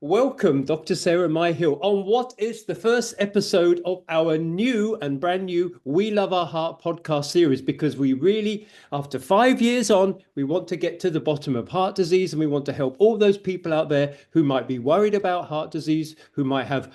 Welcome, Dr. Sarah Myhill, on what is the first episode of our new and brand new We Love Our Heart podcast series, because we really, after 5 years on, we want to get to the bottom of heart disease, and we want to help all those people out there who might be worried about heart disease, who might have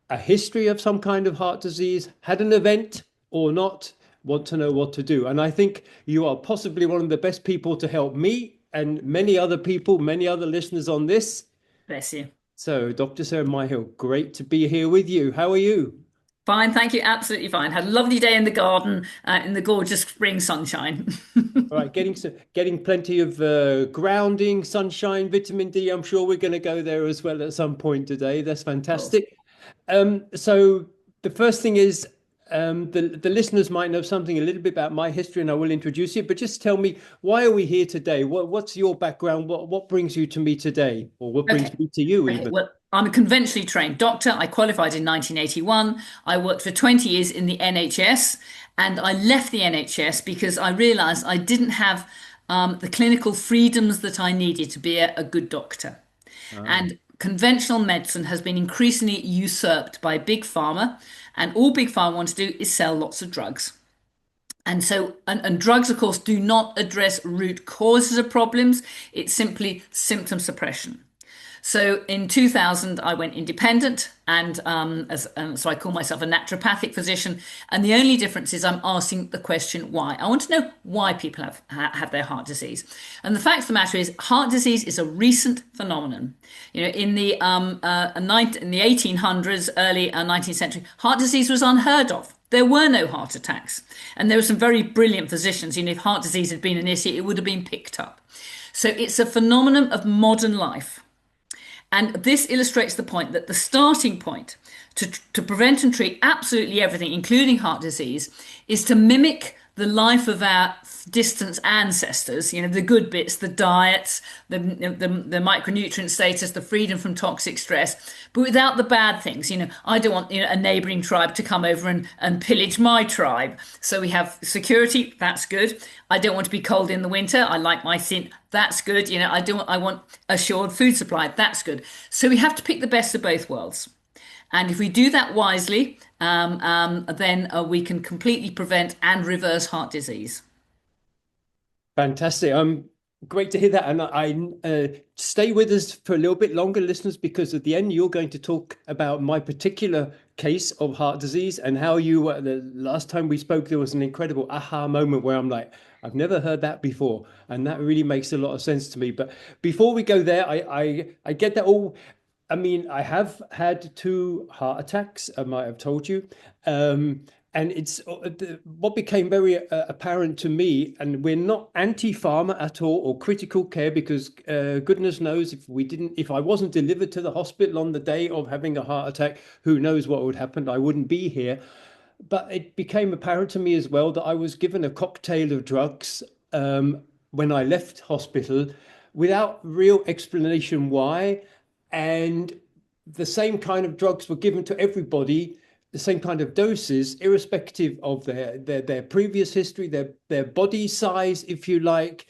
a history of some kind of heart disease, had an event or not, want to know what to do. And I think you are possibly one of the best people to help me and many other people, many other listeners on this. Bless you. So, Dr. Sarah Myhill, great to be here with you. How are you? Fine, thank you. Absolutely fine. Had a lovely day in the garden, in the gorgeous spring sunshine. All right, getting plenty of grounding, sunshine, vitamin D. I'm sure we're going to go there as well at some point today. That's Cool. fantastic. So the first thing is, the listeners might know something a little bit about my history, and I will introduce you. But just tell me, why are we here today? What's your background? What brings you to me today, or what brings Okay. me to you Okay. even? Well, I'm a conventionally trained doctor. I qualified in 1981. I worked for 20 years in the NHS, and I left the NHS because I realized I didn't have the clinical freedoms that I needed to be a good doctor. Ah, And conventional medicine has been increasingly usurped by big pharma, and all big pharma want to do is sell lots of drugs. And drugs, of course, do not address root causes of problems. It's simply symptom suppression. So in 2000, I went independent, and so I call myself a naturopathic physician. And the only difference is I'm asking the question why. I want to know why people have their heart disease. And the fact of the matter is, heart disease is a recent phenomenon. In the 1800s, early 19th century, heart disease was unheard of. There were no heart attacks. And there were some very brilliant physicians. If heart disease had been an issue, it would have been picked up. So it's a phenomenon of modern life. And this illustrates the point that the starting point to prevent and treat absolutely everything, including heart disease, is to mimic the life of our distant ancestors, the good bits, the diets, the micronutrient status, the freedom from toxic stress, but without the bad things. I don't want a neighboring tribe to come over and pillage my tribe. So we have security, that's good. I don't want to be cold in the winter. I like my thin, that's good. I want assured food supply, that's good. So we have to pick the best of both worlds. And if we do that wisely, then we can completely prevent and reverse heart disease. fantastic. Great to hear that. And stay with us for a little bit longer, listeners, because at the end, you're going to talk about my particular case of heart disease and how the last time we spoke, there was an incredible aha moment where I'm like, I've never heard that before. And that really makes a lot of sense to me. But before we go there, I get that all. I mean, I have had 2 heart attacks, I might have told you. And it's what became very apparent to me, and we're not anti-pharma at all or critical care, because goodness knows if I wasn't delivered to the hospital on the day of having a heart attack, who knows what would happen? I wouldn't be here. But it became apparent to me as well that I was given a cocktail of drugs when I left hospital without real explanation why. And the same kind of drugs were given to everybody, the same kind of doses, irrespective of their previous history, their body size, if you like.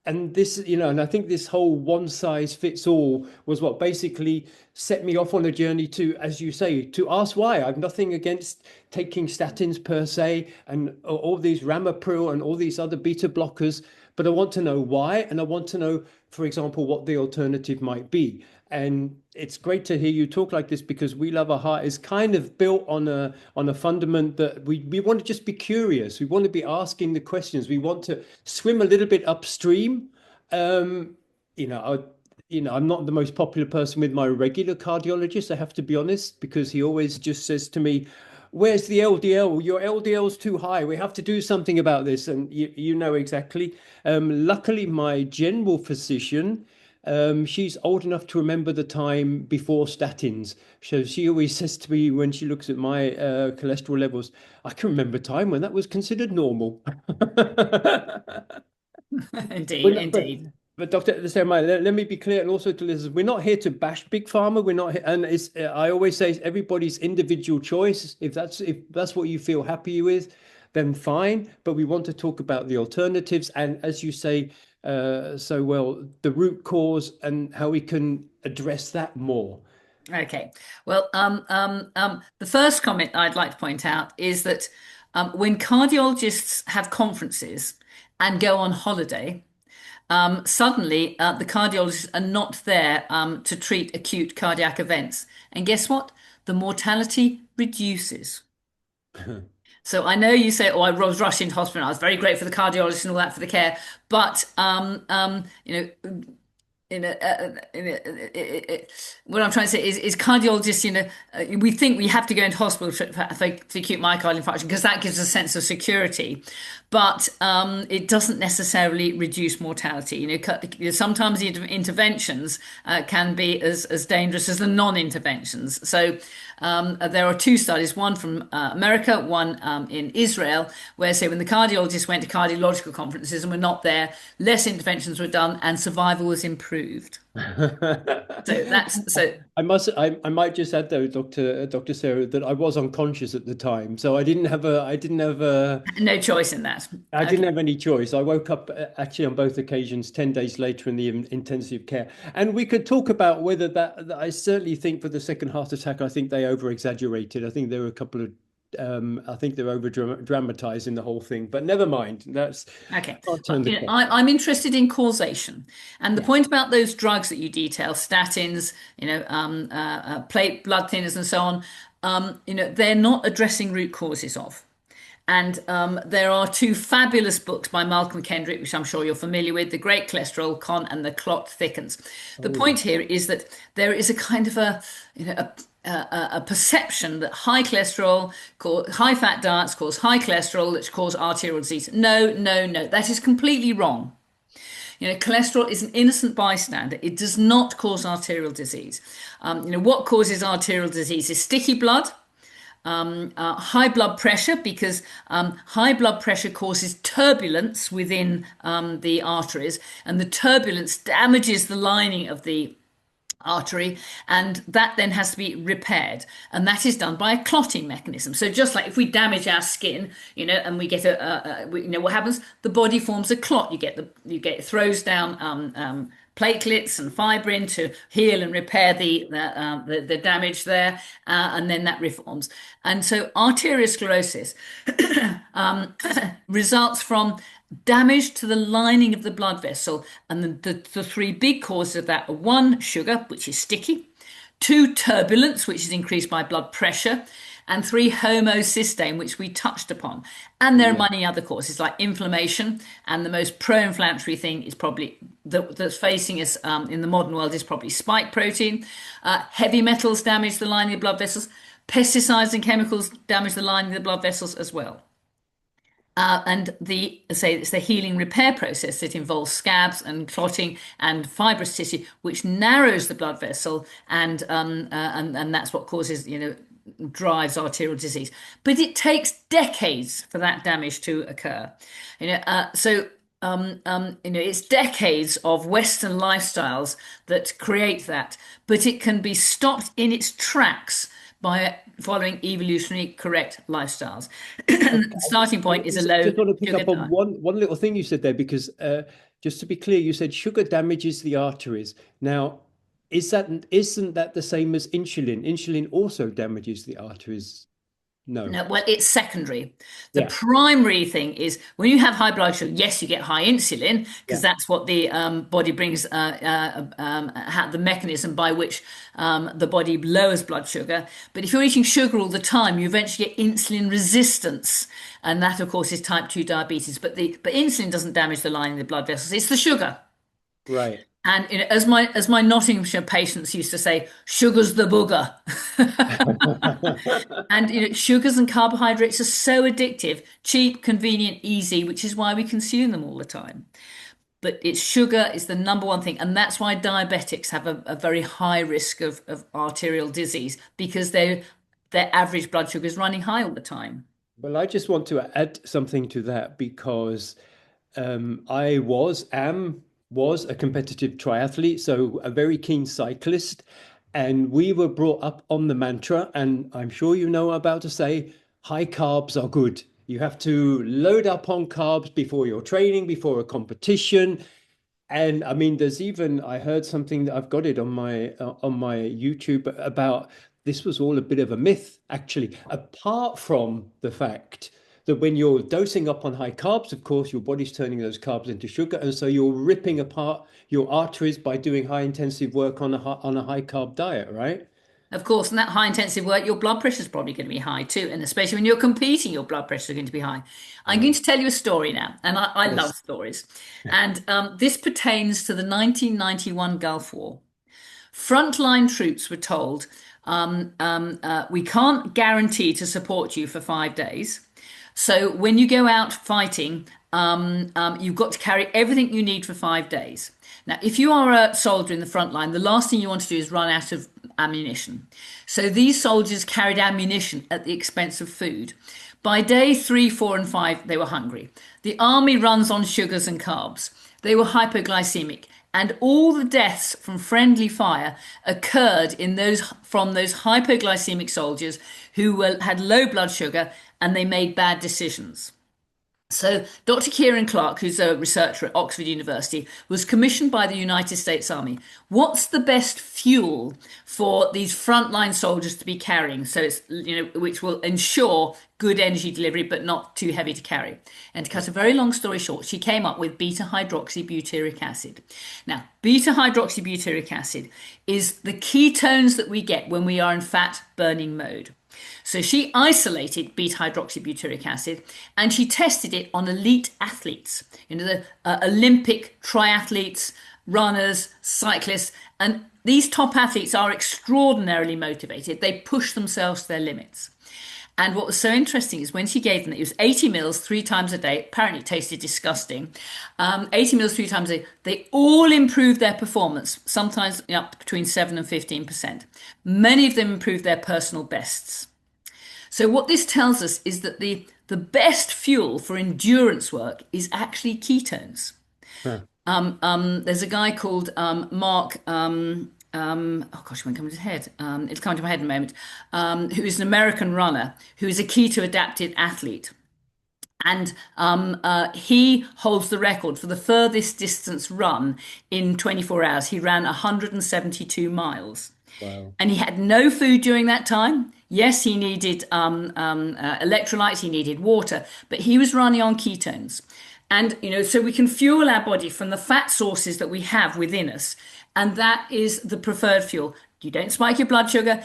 And this, and I think this whole one size fits all was what basically set me off on a journey to, as you say, to ask why. I've nothing against taking statins per se, and all these Ramapril and all these other beta blockers, but I want to know why, and I want to know, for example, what the alternative might be. And it's great to hear you talk like this, because We Love Our Heart is kind of built on a fundament that we want to just be curious. We want to be asking the questions. We want to swim a little bit upstream. Um, you know, I, I'm not the most popular person with my regular cardiologist, I have to be honest, because he always just says to me, "Where's the LDL? Your LDL's too high. We have to do something about this." And you know exactly. Luckily, my general physician, she's old enough to remember the time before statins. So she always says to me when she looks at my cholesterol levels, "I can remember a time when that was considered normal." Indeed, We're not, indeed. but Dr. Sarah, let me be clear, and also to listeners, we're not here to bash big pharma. We're not, and it's I always say it's everybody's individual choice. If that's what you feel happy with, then fine. But we want to talk about the alternatives, and as you say, so well, the root cause and how we can address that more. Okay. Well, the first comment I'd like to point out is that when cardiologists have conferences and go on holiday, suddenly the cardiologists are not there to treat acute cardiac events. And guess what? The mortality reduces. So I know you say, "Oh, I was rushed into hospital. I was very grateful for the cardiologist and all that for the care." But what I'm trying to say is cardiologists, we think we have to go into hospital for acute myocardial infarction because that gives a sense of security, but it doesn't necessarily reduce mortality. Sometimes the interventions can be as dangerous as the non-interventions. So there are two studies, one from America, one in Israel, where say when the cardiologists went to cardiological conferences and were not there, less interventions were done and survival was improved. So that's so. I might just add though, Dr. Sarah, that I was unconscious at the time, so I didn't have No choice in that. I Okay. didn't have any choice. I woke up actually on both occasions 10 days later in the intensive care. And we could talk about whether I certainly think for the second heart attack, I think they over exaggerated. I think there were a couple of, I think they're over dramatizing the whole thing, but never mind. Okay. I'll Well, turn the question. I'm interested in causation. And the Yeah. point about those drugs that you detail, statins, plate blood thinners and so on, they're not addressing root causes of. And there are two fabulous books by Malcolm Kendrick, which I'm sure you're familiar with, The Great Cholesterol Con and The Clot Thickens. The Oh, yeah. point here is that there is a kind of a perception that high cholesterol, high fat diets cause high cholesterol, which cause arterial disease. No, no, no, that is completely wrong. Cholesterol is an innocent bystander. It does not cause arterial disease. What causes arterial disease is sticky blood, high blood pressure, because high blood pressure causes turbulence within the arteries, and the turbulence damages the lining of the artery, and that then has to be repaired, and that is done by a clotting mechanism. So just like if we damage our skin, and we get what happens, the body forms a clot. It throws down platelets and fibrin to heal and repair the damage there, and then that reforms. And so arteriosclerosis results from damage to the lining of the blood vessel. And the three big causes of that are: one, sugar, which is sticky; two, turbulence, which is increased by blood pressure; and three, homocysteine, which we touched upon. And there are Yeah. many other causes like inflammation. And the most pro-inflammatory thing is probably that's facing us in the modern world is probably spike protein. Heavy metals damage the lining of blood vessels. Pesticides and chemicals damage the lining of the blood vessels as well. And it's the healing repair process that involves scabs and clotting and fibrous tissue, which narrows the blood vessel, and that's what causes, drives arterial disease. But it takes decades for that damage to occur. It's decades of Western lifestyles that create that, but it can be stopped in its tracks by following evolutionary correct lifestyles. The starting point is a low Just want to pick sugar up on diet. one little thing you said there, because just to be clear, you said sugar damages the arteries. Now, isn't that the same as insulin? Insulin also damages the arteries. No. No, well, it's secondary. The Yeah. primary thing is when you have high blood sugar, yes, you get high insulin because Yeah. that's what the body brings, the mechanism by which the body lowers blood sugar. But if you're eating sugar all the time, you eventually get insulin resistance. And that, of course, is type 2 diabetes. But insulin doesn't damage the lining of the blood vessels, it's the sugar. Right. And as my Nottinghamshire patients used to say, sugar's the booger. And sugars and carbohydrates are so addictive, cheap, convenient, easy, which is why we consume them all the time. But sugar is the number one thing, and that's why diabetics have a very high risk of arterial disease because their average blood sugar is running high all the time. Well, I just want to add something to that because I was a competitive triathlete, so a very keen cyclist, and we were brought up on the mantra, and I'm sure you know what I'm about to say, high carbs are good. You have to load up on carbs before your training, before a competition. And I mean, there's even, I heard something that I've got it on my YouTube about this was all a bit of a myth, actually, apart from the fact that when you're dosing up on high carbs, of course, your body's turning those carbs into sugar. And so you're ripping apart your arteries by doing high intensive work on on a high carb diet, right? Of course, in that high intensive work, your blood pressure is probably going to be high too. And especially when you're competing, your blood pressure is going to be high. I'm going Right. to tell you a story now, and I love Yes. stories. And this pertains to the 1991 Gulf War. Frontline troops were told, we can't guarantee to support you for 5 days. So when you go out fighting, you've got to carry everything you need for 5 days. Now, if you are a soldier in the front line, the last thing you want to do is run out of ammunition. So these soldiers carried ammunition at the expense of food. By day 3, 4, and 5, they were hungry. The army runs on sugars and carbs. They were hypoglycemic, and all the deaths from friendly fire occurred in those from those hypoglycemic soldiers who had low blood sugar and they made bad decisions. So, Dr. Kieran Clark, who's a researcher at Oxford University, was commissioned by the United States Army. What's the best fuel for these frontline soldiers to be carrying? So it's, which will ensure good energy delivery, but not too heavy to carry. And to cut a very long story short, she came up with beta hydroxybutyric acid. Now, beta hydroxybutyric acid is the ketones that we get when we are in fat burning mode. So she isolated beta hydroxybutyric acid and she tested it on elite athletes, the Olympic triathletes, runners, cyclists, and these top athletes are extraordinarily motivated. They push themselves to their limits. And what was so interesting is when she gave them, it was 80 mils 3 times a day. Apparently it tasted disgusting. 80 mils 3 times a day. They all improved their performance, sometimes up between 7 and 15%. Many of them improved their personal bests. So what this tells us is that the best fuel for endurance work is actually ketones. Huh. There's a guy called Mark. Oh gosh, it won't come to his head. It's coming to my head in a moment. Who is an American runner who is a keto adapted athlete. And he holds the record for the furthest distance run in 24 hours. He ran 172 miles. Wow. And he had no food during that time. Yes, he needed electrolytes, he needed water, but he was running on ketones. And, so we can fuel our body from the fat sources that we have within us. And that is the preferred fuel. You don't spike your blood sugar.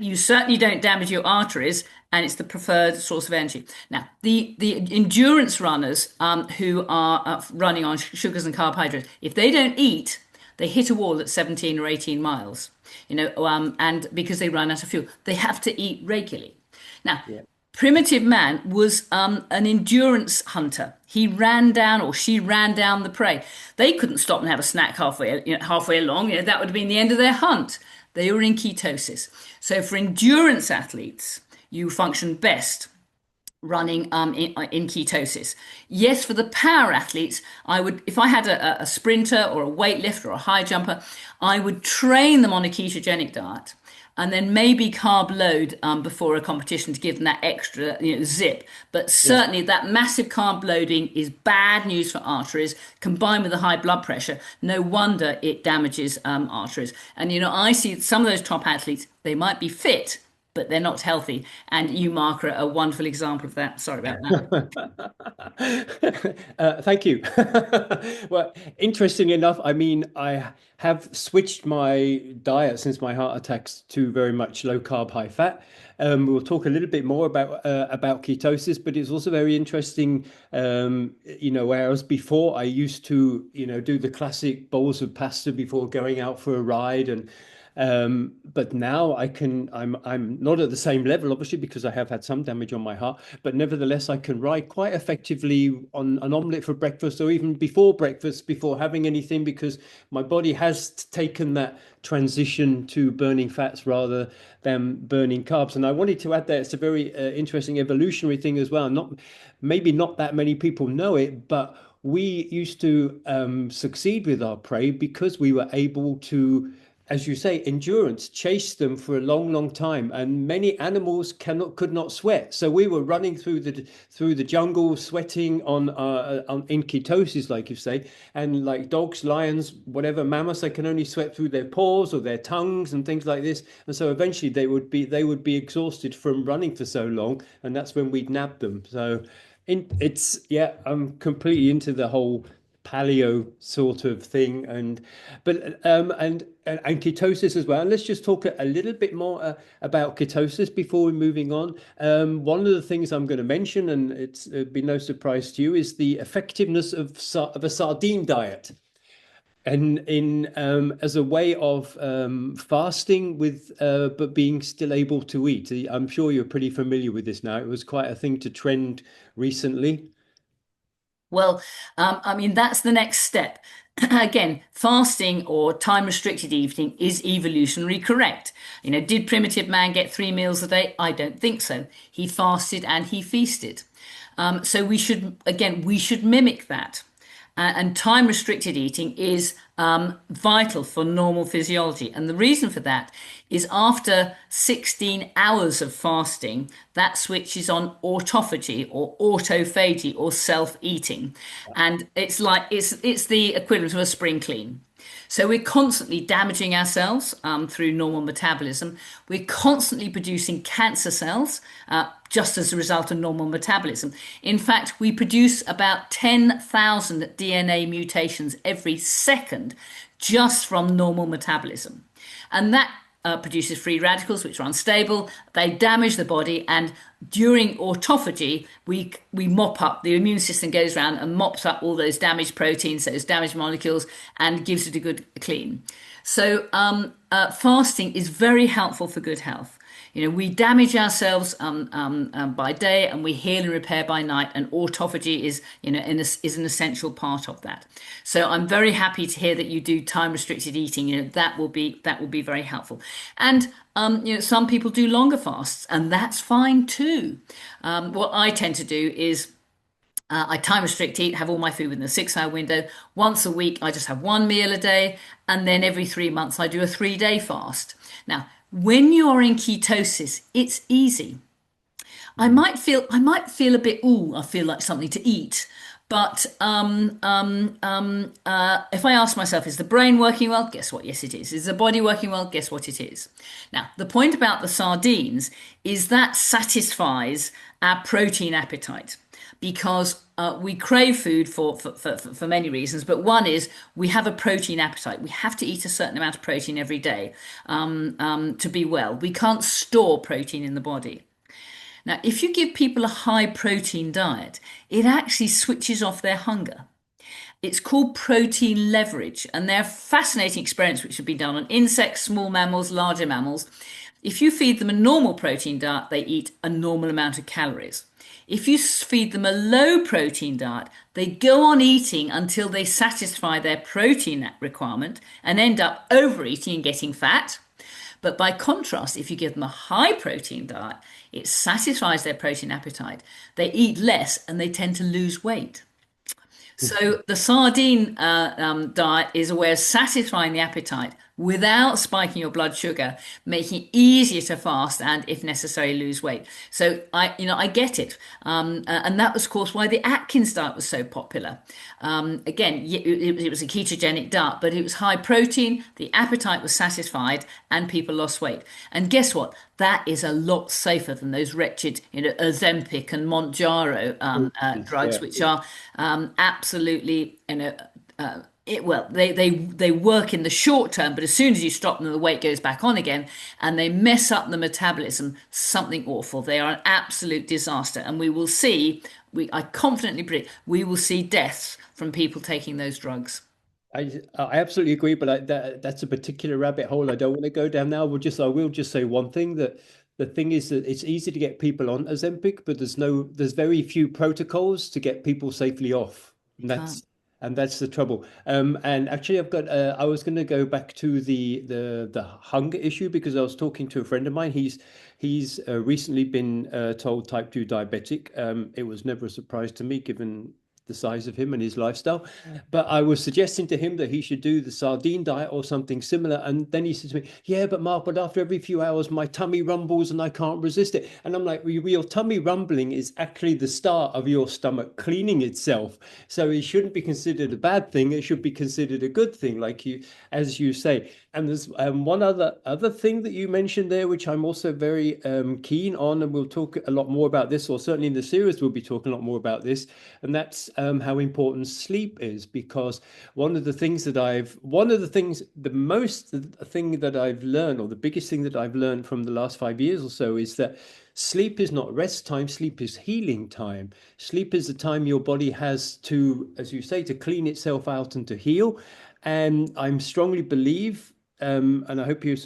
You certainly don't damage your arteries. And it's the preferred source of energy. Now, the endurance runners who are running on sugars and carbohydrates, if they don't eat, they hit a wall at 17 or 18 miles, and because they run out of fuel, they have to eat regularly. Now, Yeah. primitive man was an endurance hunter. He ran down, or she ran down the prey. They couldn't stop and have a snack halfway along. That would have been the end of their hunt. They were in ketosis. So for endurance athletes, you function best running in ketosis. Yes, for the power athletes, I would, if I had a sprinter or a weightlifter or a high jumper, I would train them on a ketogenic diet and then maybe carb load before a competition to give them that extra zip. But certainly that massive carb loading is bad news for arteries, combined with the high blood pressure. No wonder it damages arteries. And I see some of those top athletes, they might be fit, but they're not healthy. And you, Mark, are a wonderful example of that. Sorry about that. Thank you. Well, interesting enough, I mean, I have switched my diet since my heart attacks to very much low carb, high fat. We'll talk a little bit more about ketosis, but it's also very interesting. Whereas before I used to, do the classic bowls of pasta before going out for a ride, and but now I'm not at the same level, obviously, because I have had some damage on my heart, but nevertheless, I can ride quite effectively on an omelette for breakfast, or even before breakfast, before having anything, because my body has taken that transition to burning fats rather than burning carbs. And I wanted to add that it's a very interesting evolutionary thing as well. Maybe not that many people know it, but we used to succeed with our prey because we were able to as you say, endurance chased them for a long, long time, and many animals could not sweat. So we were running through the jungle, sweating on in ketosis, like you say, and like dogs, lions, whatever mammoths, they can only sweat through their paws or their tongues and things like this. And so eventually they would be exhausted from running for so long, and that's when we'd nab them. So it's yeah, I'm completely into the whole paleo sort of thing, and ketosis as well. And let's just talk a little bit more about ketosis before we're moving on. One of the things I'm going to mention, and it'd be no surprise to you, is the effectiveness of a sardine diet, and in as a way of fasting with but being still able to eat. I'm sure you're pretty familiar with this now. It was quite a thing to trend recently. Well, I mean, that's the next step. Again, fasting or time restricted eating is evolutionary correct. Did primitive man get 3 meals a day? I don't think so. He fasted and he feasted. So we should mimic that. And time restricted eating is vital for normal physiology. And the reason for that is after 16 hours of fasting, that switches on autophagy or autophagy or self-eating. And it's the equivalent of a spring clean. So we're constantly damaging ourselves through normal metabolism. We're constantly producing cancer cells just as a result of normal metabolism. In fact, we produce about 10,000 DNA mutations every second just from normal metabolism. And that produces free radicals, which are unstable. They damage the body, and during autophagy, we mop up. The immune system goes around and mops up all those damaged proteins, those damaged molecules, and gives it a good clean. So fasting is very helpful for good health. We damage ourselves by day, and we heal and repair by night. And autophagy is an essential part of that. So I'm very happy to hear that you do time restricted eating. That will be very helpful. And some people do longer fasts, and that's fine too. What I tend to do is I time restrict eat, have all my food within a 6 hour window. Once a week, I just have 1 meal a day. And then every 3 months, I do a 3-day fast. Now, when you're in ketosis, it's easy. I might feel a bit, I feel like something to eat. But if I ask myself, is the brain working well? Guess what? Yes, it is. Is the body working well? Guess what it is? Now, the point about the sardines is that satisfies our protein appetite, because we crave food for many reasons, but one is we have a protein appetite. We have to eat a certain amount of protein every day to be well. We can't store protein in the body. Now, if you give people a high protein diet, it actually switches off their hunger. It's called protein leverage, and there are fascinating experiments which have been done on insects, small mammals, larger mammals. If you feed them a normal protein diet, they eat a normal amount of calories. If you feed them a low protein diet, they go on eating until they satisfy their protein requirement and end up overeating and getting fat. But by contrast, if you give them a high protein diet, it satisfies their protein appetite. They eat less and they tend to lose weight. So the sardine diet is a way of satisfying the appetite without spiking your blood sugar, making it easier to fast and, if necessary, lose weight. So I get it, and that was, of course, why the Atkins diet was so popular. Again, it was a ketogenic diet, but it was high protein. The appetite was satisfied, and people lost weight. And guess what? That is a lot safer than those wretched, Ozempic and Mounjaro drugs, Yeah. which are absolutely, they work in the short term, but as soon as you stop them, the weight goes back on again, and they mess up the metabolism. Something awful. They are an absolute disaster, and we will see. I confidently predict we will see deaths from people taking those drugs. I absolutely agree, but that's a particular rabbit hole I don't want to go down now. I will just say one thing, that the thing is that it's easy to get people on Ozempic, but there's very few protocols to get people safely off, and Can't. that's the trouble. And actually, I was going to go back to the hunger issue, because I was talking to a friend of mine. He's recently been told type 2 diabetic. It was never a surprise to me, given the size of him and his lifestyle. But I was suggesting to him that he should do the sardine diet or something similar. And then he said to me, yeah, but Mark, but after every few hours, my tummy rumbles and I can't resist it. And I'm like, well, your tummy rumbling is actually the start of your stomach cleaning itself. So it shouldn't be considered a bad thing. It should be considered a good thing, like you, as you say. And there's one other thing that you mentioned there, which I'm also very keen on, and we'll talk a lot more about this, or certainly in the series we'll be talking a lot more about this, and that's how important sleep is. Because the thing that I've learned, or the biggest thing that I've learned from the last 5 years or so, is that sleep is not rest time. Sleep is healing time. Sleep is the time your body has to, as you say, to clean itself out and to heal. And I strongly believe, and I hope you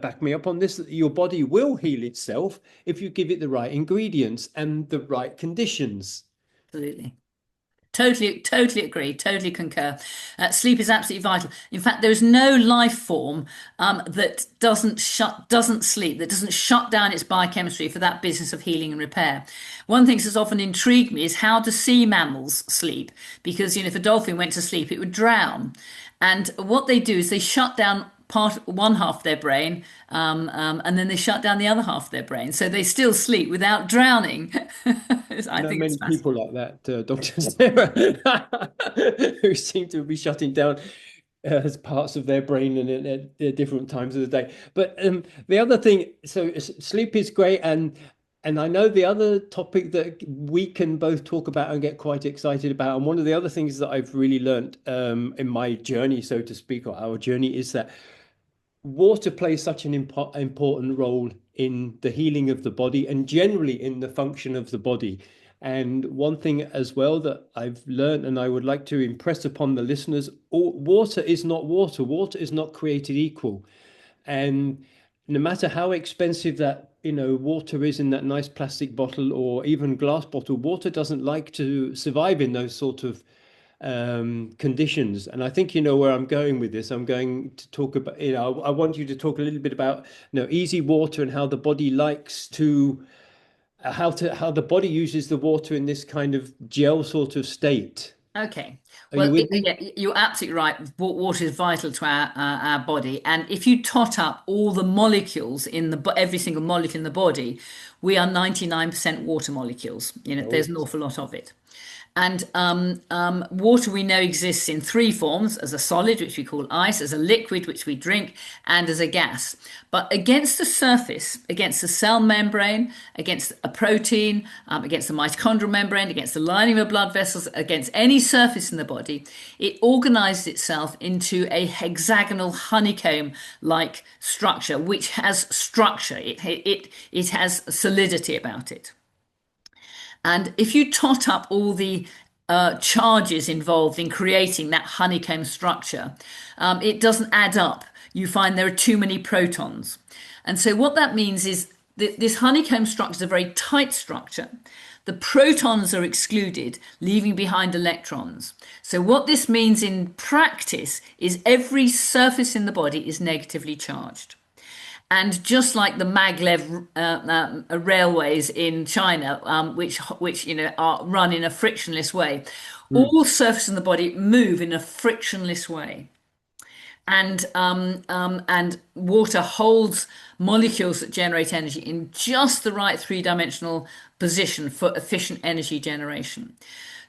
back me up on this, that your body will heal itself if you give it the right ingredients and the right conditions. Absolutely. Totally agree, totally concur. Sleep is absolutely vital. In fact, there is no life form that doesn't sleep, that doesn't shut down its biochemistry for that business of healing and repair. One thing that's often intrigued me is how do sea mammals sleep? Because, if a dolphin went to sleep, it would drown. And what they do is they shut down one half of their brain, and then they shut down the other half of their brain, so they still sleep without drowning. I think Many it's fascinating. people like that, Dr. Sarah, who seem to be shutting down as parts of their brain and at different times of the day. But the other thing, so sleep is great, and I know the other topic that we can both talk about and get quite excited about, and one of the other things that I've really learned in my journey, so to speak, or our journey, is that water plays such an important role in the healing of the body and generally in the function of the body. And one thing as well that I've learned, and I would like to impress upon the listeners, water is not water. Water is not created equal. And no matter how expensive that, water is in that nice plastic bottle or even glass bottle, water doesn't like to survive in those sort of conditions. And I think you know where I'm going with this. I'm going to talk about, I want you to talk a little bit about, easy water and how the body likes to, how the body uses the water in this kind of gel sort of state. Okay. Are you Well, with me? yeah, you're absolutely right. Water is vital to our body, and if you tot up all the molecules in every single molecule in the body, we are 99% water molecules. Oh, There's an awful lot of it. And water we know exists in three forms: as a solid, which we call ice, as a liquid, which we drink, and as a gas. But against the surface, against the cell membrane, against a protein, against the mitochondrial membrane, against the lining of blood vessels, against any surface in the body, it organizes itself into a hexagonal honeycomb-like structure, which has structure. It has solidity about it. And if you tot up all the charges involved in creating that honeycomb structure, it doesn't add up. You find there are too many protons. And so what that means is that this honeycomb structure is a very tight structure. The protons are excluded, leaving behind electrons. So what this means in practice is every surface in the body is negatively charged. And just like the maglev railways in China, which are run in a frictionless way, all surfaces in the body move in a frictionless way. And water holds molecules that generate energy in just the right three-dimensional position for efficient energy generation.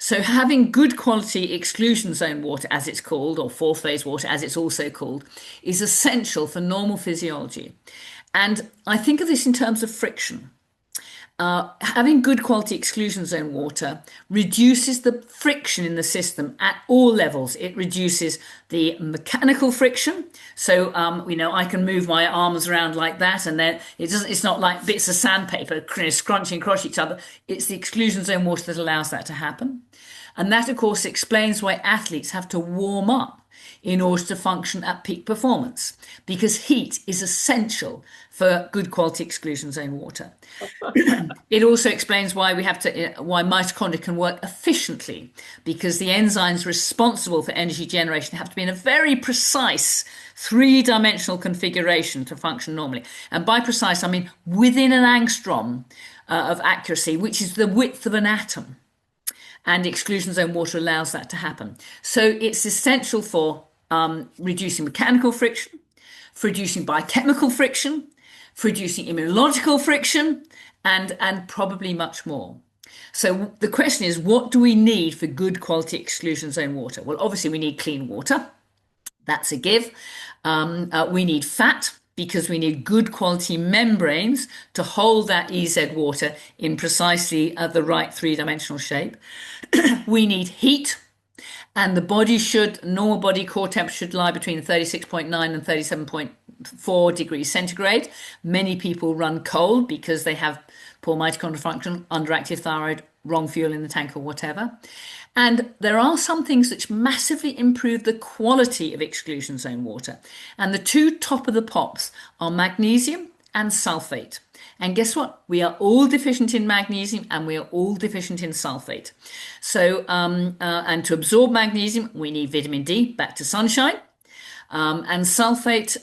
So having good quality exclusion zone water, as it's called, or fourth phase water, as it's also called, is essential for normal physiology. And I think of this in terms of friction. Having good quality exclusion zone water reduces the friction in the system at all levels. It reduces the mechanical friction. So, I can move my arms around like that, and then it's not like bits of sandpaper scrunching across each other. It's the exclusion zone water that allows that to happen. And that, of course, explains why athletes have to warm up in order to function at peak performance, because heat is essential for good quality exclusion zone water. It also explains why why mitochondria can work efficiently, because the enzymes responsible for energy generation have to be in a very precise three-dimensional configuration to function normally. And by precise, I mean within an angstrom of accuracy, which is the width of an atom. and exclusion zone water allows that to happen. So it's essential for reducing mechanical friction, for reducing biochemical friction, for reducing immunological friction, and probably much more. So the question is, what do we need for good quality exclusion zone water? Well, obviously we need clean water. That's a give. We need fat because we need good quality membranes to hold that EZ water in precisely the right three-dimensional shape. We need heat, and the body normal body core temperature should lie between 36.9 and 37.4 degrees centigrade. Many people run cold because they have poor mitochondrial function, underactive thyroid, wrong fuel in the tank or whatever. And there are some things which massively improve the quality of exclusion zone water. And the two top of the pops are magnesium and sulfate. And guess what? We are all deficient in magnesium and we are all deficient in sulfate. So, and to absorb magnesium, we need vitamin D, back to sunshine. And sulfate,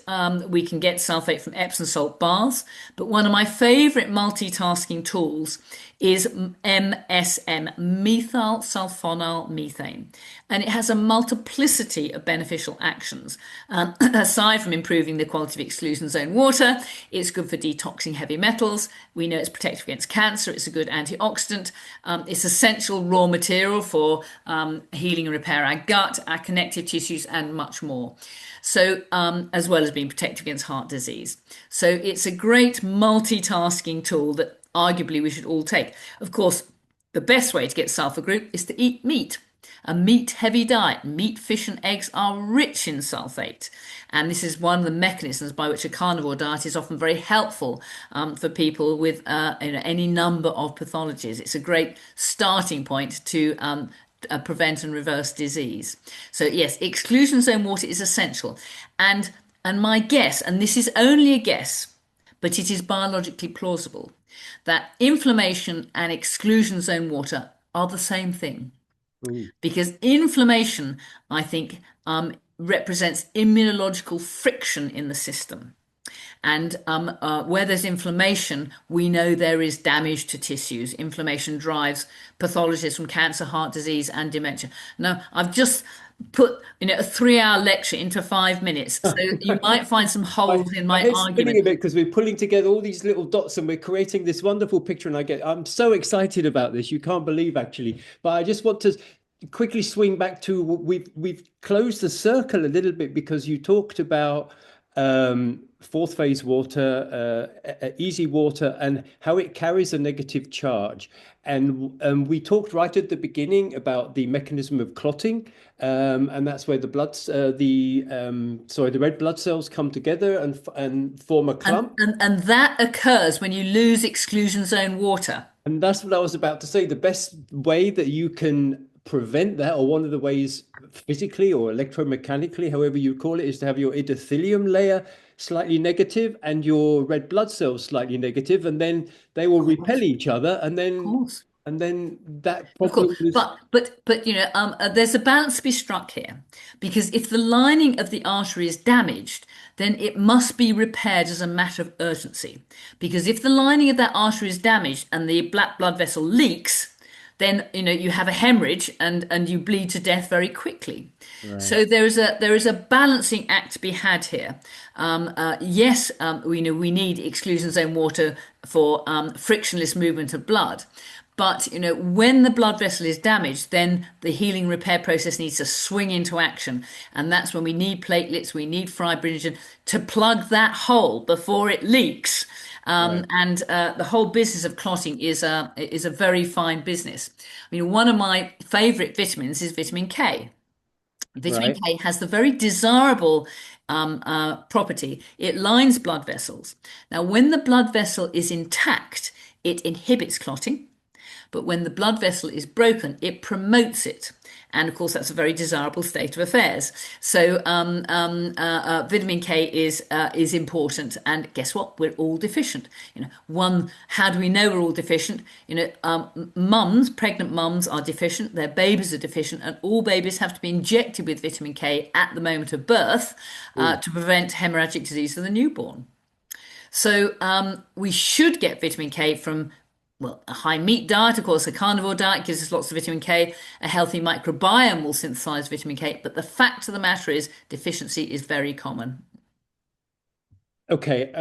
we can get sulfate from Epsom salt baths. But one of my favorite multitasking tools is MSM, methyl sulfonyl methane. And it has a multiplicity of beneficial actions. Aside from improving the quality of exclusion zone water, it's good for detoxing heavy metals. We know it's protective against cancer. It's a good antioxidant. It's essential raw material for healing and repair our gut, our connective tissues, and much more. So, as well as being protective against heart disease. So it's a great multitasking tool that arguably we should all take. Of course, the best way to get sulfur group is to eat meat. A meat-heavy diet, meat, fish and eggs are rich in sulfate. And this is one of the mechanisms by which a carnivore diet is often very helpful for people with any number of pathologies. It's a great starting point to prevent and reverse disease. So yes, exclusion zone water is essential. And my guess, and this is only a guess, but it is biologically plausible, that inflammation and exclusion zone water are the same thing. Ooh. Because inflammation, I think, represents immunological friction in the system. And where there's inflammation, we know there is damage to tissues. Inflammation drives pathologies from cancer, heart disease, and dementia. Now, I've just put a 3-hour lecture into 5 minutes, so you might find some holes in my head's argument. spinning a bit because we're pulling together all these little dots and we're creating this wonderful picture. And I'm so excited about this. You can't believe, actually. But I just want to quickly swing back to we've closed the circle a little bit because you talked about fourth phase water, easy water, and how it carries a negative charge. And we talked right at the beginning about the mechanism of clotting, and that's where the the red blood cells come together and form a clump. And that occurs when you lose exclusion zone water. And that's what I was about to say. The best way that you can prevent that, or one of the ways physically or electromechanically, however you call it, is to have your endothelium layer slightly negative and your red blood cells slightly negative, and then they will repel each other, and then that problem is... But there's a balance to be struck here, because if the lining of the artery is damaged, then it must be repaired as a matter of urgency. Because if the lining of that artery is damaged and the black blood vessel leaks, then you have a hemorrhage and you bleed to death very quickly. Right. So there is a balancing act to be had here. Yes, we need exclusion zone water for frictionless movement of blood. But when the blood vessel is damaged, then the healing repair process needs to swing into action, and that's when we need platelets, we need fibrinogen to plug that hole before it leaks. Right. And the whole business of clotting is a very fine business. I mean, one of my favourite vitamins is vitamin K. Vitamin Right. K has the very desirable property. It lines blood vessels. Now, when the blood vessel is intact, it inhibits clotting. But when the blood vessel is broken, it promotes it. And of course, that's a very desirable state of affairs. So vitamin K is important. And guess what? We're all deficient. How do we know we're all deficient? Pregnant mums are deficient. Their babies are deficient. And all babies have to be injected with vitamin K at the moment of birth to prevent hemorrhagic disease of the newborn. So we should get vitamin K from well, a high meat diet, of course, a carnivore diet gives us lots of vitamin K. A healthy microbiome will synthesize vitamin K. But the fact of the matter is, deficiency is very common. Okay,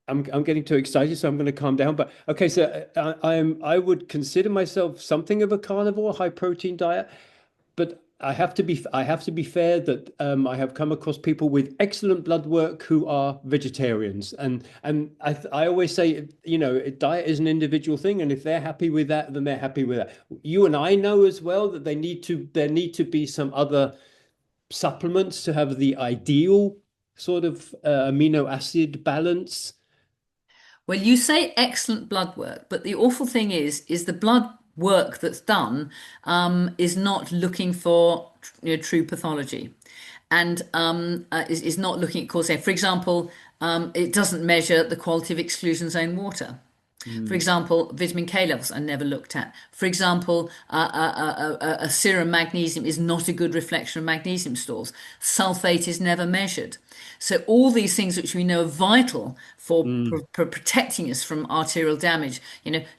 I'm getting too excited, so I'm going to calm down. But okay, so I would consider myself something of a carnivore, high protein diet, but I have to be fair that I have come across people with excellent blood work who are vegetarians, and I always say, you know, diet is an individual thing, and if they're happy with that, then they're happy with that. You and I know as well that there need to be some other supplements to have the ideal sort of amino acid balance. Well, you say excellent blood work, but the awful thing is the blood work that's done is not looking for true pathology, and is not looking at cause. For example, it doesn't measure the quality of exclusion zone water. For Mm. example, vitamin K levels are never looked at. For example, a serum magnesium is not a good reflection of magnesium stores. Sulfate is never measured. So all these things which we know are vital Mm. for protecting us from arterial damage,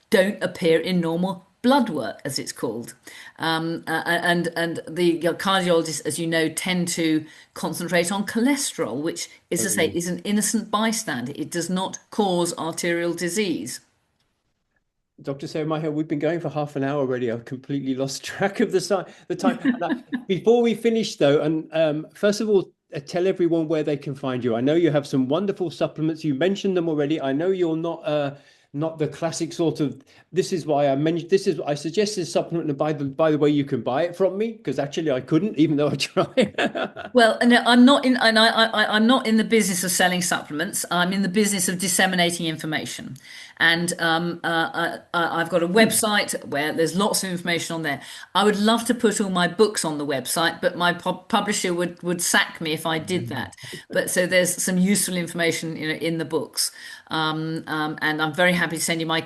don't appear in normal blood work, as it's called. And the cardiologists, as you know, tend to concentrate on cholesterol, which, as I say, Totally. is an innocent bystander. It does not cause arterial disease. Dr. Sarah Myhill, we've been going for half an hour already. I've completely lost track of the time. Before we finish, though, and first of all, tell everyone where they can find you. I know you have some wonderful supplements. You mentioned them already. I know you're not the classic sort of. This is why I mentioned. This is I suggested a supplement, and by the way, you can buy it from me because actually I couldn't, even though I tried. Well, no, I'm not in, and I'm not in the business of selling supplements. I'm in the business of disseminating information, and I've got a website where there's lots of information on there. I would love to put all my books on the website, but my publisher would sack me if I did that. But so there's some useful information, in the books, and I'm very happy to send you my.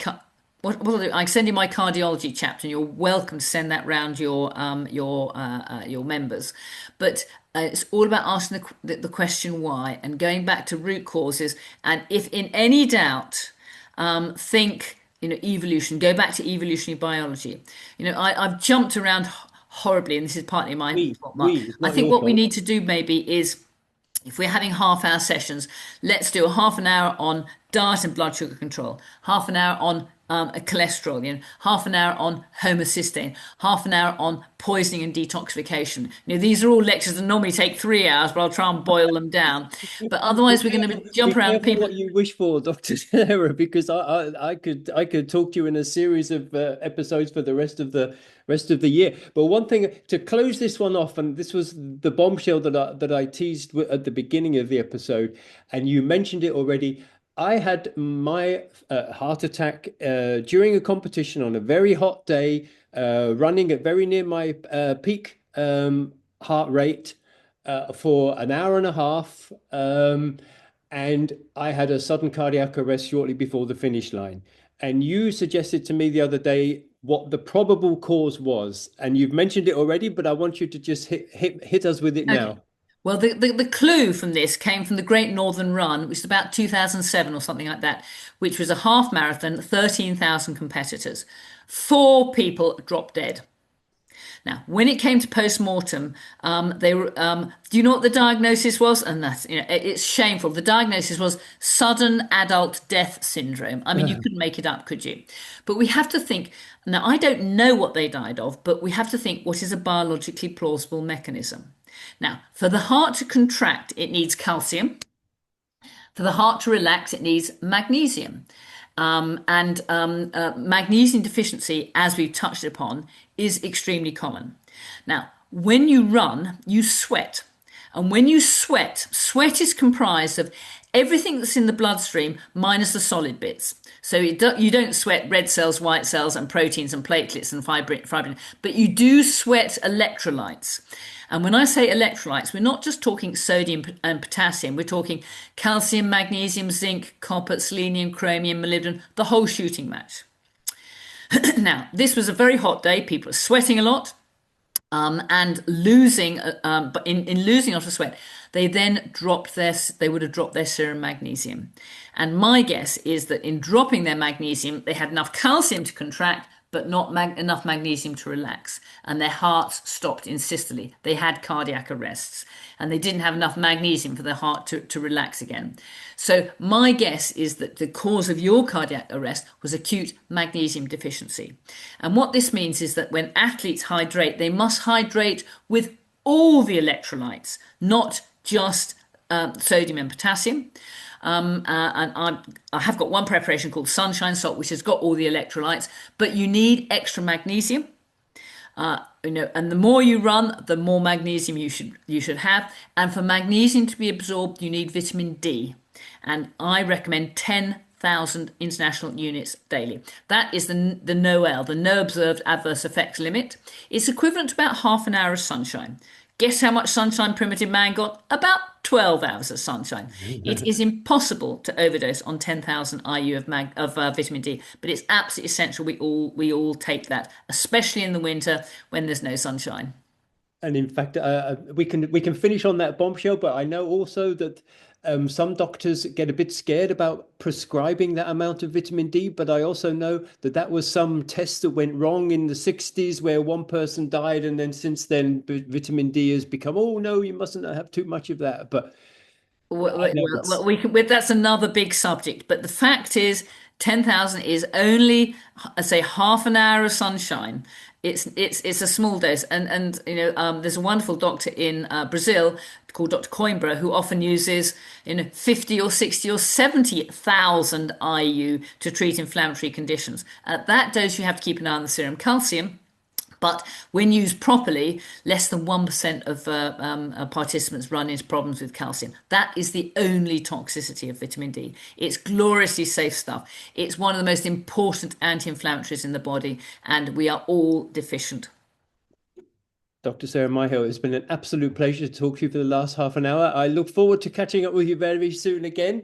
What I'll do, I send you my cardiology chapter, and you're welcome to send that round your members. But it's all about asking the question why and going back to root causes. And if in any doubt, think evolution. Go back to evolutionary biology. I've jumped around horribly, and this is partly my fault, Mark. It's I not think your what we fault. need to do maybe is, if we're having half-hour sessions, let's do a half an hour on diet and blood sugar control, half an hour on cholesterol, half an hour on homocysteine, half an hour on poisoning and detoxification. These are all lectures that normally take 3 hours, but I'll try and boil them down. But otherwise, we're going to Be jump around careful people. what you wish for, Dr. Sarah, because I could talk to you in a series of episodes for the rest of the year. But one thing to close this one off, and this was the bombshell that I teased at the beginning of the episode, and you mentioned it already. I had my heart attack during a competition on a very hot day, running at very near my peak heart rate for an hour and a half. And I had a sudden cardiac arrest shortly before the finish line. And you suggested to me the other day what the probable cause was. And you've mentioned it already, but I want you to just hit us with it Okay. now. Well, the clue from this came from the Great Northern Run, which is about 2007 or something like that, which was a half marathon, 13,000 competitors. Four people dropped dead. Now, when it came to post-mortem, they were. Do you know what the diagnosis was? And that's, it's shameful. The diagnosis was sudden adult death syndrome. I mean, you couldn't make it up, could you? But we have to think. Now, I don't know what they died of, but we have to think what is a biologically plausible mechanism. Now, for the heart to contract, it needs calcium. For the heart to relax, it needs magnesium. And magnesium deficiency, as we've touched upon, is extremely common. Now, when you run, you sweat. And when you sweat, sweat is comprised of everything that's in the bloodstream minus the solid bits. So you don't sweat red cells, white cells, and proteins and platelets and fibrin, but you do sweat electrolytes. And when I say electrolytes, we're not just talking sodium and potassium. We're talking calcium, magnesium, zinc, copper, selenium, chromium, molybdenum, the whole shooting match. Now, this was a very hot day. People are sweating a lot. And losing, but in losing a lot of sweat, they would have dropped their serum magnesium. And my guess is that in dropping their magnesium, they had enough calcium to contract, but not enough magnesium to relax. And their hearts stopped in systole. They had cardiac arrests. And they didn't have enough magnesium for their heart to relax again. So my guess is that the cause of your cardiac arrest was acute magnesium deficiency. And what this means is that when athletes hydrate, they must hydrate with all the electrolytes, not just sodium and potassium. And I have got one preparation called Sunshine Salt, which has got all the electrolytes, but you need extra magnesium. And the more you run, the more magnesium you should have. And for magnesium to be absorbed, you need vitamin D. And I recommend 10,000 international units daily. That is the NOEL, the No Observed Adverse Effects limit. It's equivalent to about half an hour of sunshine. Guess how much sunshine primitive man got? About 12 hours of sunshine. It is impossible to overdose on 10,000 IU of vitamin D, but it's absolutely essential we all take that, especially in the winter when there's no sunshine. And in fact, we can finish on that bombshell, but I know also that some doctors get a bit scared about prescribing that amount of vitamin D. But I also know that that was some test that went wrong in the 60s where one person died. And then since then, vitamin D has become, oh, no, you mustn't have too much of that. But That's another big subject. But the fact is, 10,000 is only, I say, half an hour of sunshine. It's a small dose, and there's a wonderful doctor in Brazil called Dr Coimbra who often uses 50 or 60 or 70,000 IU to treat inflammatory conditions. At that dose, you have to keep an eye on the serum calcium. But when used properly, less than 1% of participants run into problems with calcium. That is the only toxicity of vitamin D. It's gloriously safe stuff. It's one of the most important anti-inflammatories in the body, and we are all deficient. Dr. Sarah Myhill, it's been an absolute pleasure to talk to you for the last half an hour. I look forward to catching up with you very soon again.